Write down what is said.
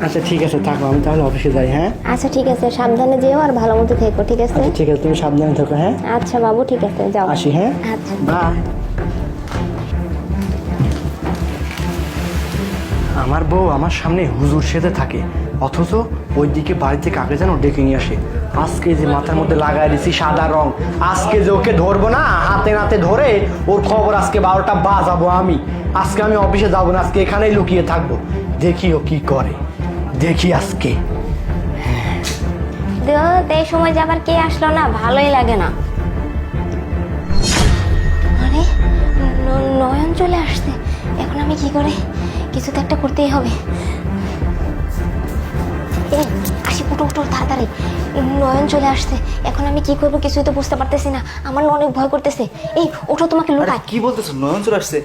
আচ্ছা ঠিক আছে, থাকো, আমি তাহলে অফিসে যাই। হ্যাঁ আচ্ছা ঠিক আছে, সাবধানে যেও আর ভালো মতো থেকো, ঠিক আছে? আচ্ছা ঠিক আছে, তুমি সাবধানে থাকো। হ্যাঁ আচ্ছা বাবু, ঠিক আছে, যাও। আসি। হ্যাঁ আচ্ছা। বাই। আমার বউ আমার সামনে হুজুর সেজে থাকে, অথচ ওইদিকে বাড়িতে কাকে যেন ডেকে নিয়ে আসে। আজকে যে মাথার মধ্যে লাগাই দিছি সাদা রং, আজকে যে ওকে ধরবো না, হাতে নাতে ধরে ওর খবর আজকে 12টা বাজাবো আমি। আজকে আমি অফিসে যাবো না, আজকে এখানেই লুকিয়ে থাকবো, দেখি ও কি করে, দেখি আজকে। এই সময় যে আবার কে আসলো না, ভালোই লাগে না। আরে নয়ন চলে আসছে, এখন আমি কি করে, কিছু তো একটা করতেই হবে। এই আসি, উঠো উঠো তাড়াতাড়ি, নয়ন চলে আসছে, এখন আমি কি করবো কিছুই তো বুঝতে পারতেছি না, আমার না অনেক ভয় করতেছে। এই ওঠো, তোমাকে লুকাই। কি বলতেছো, নয়ন চলে আসছে?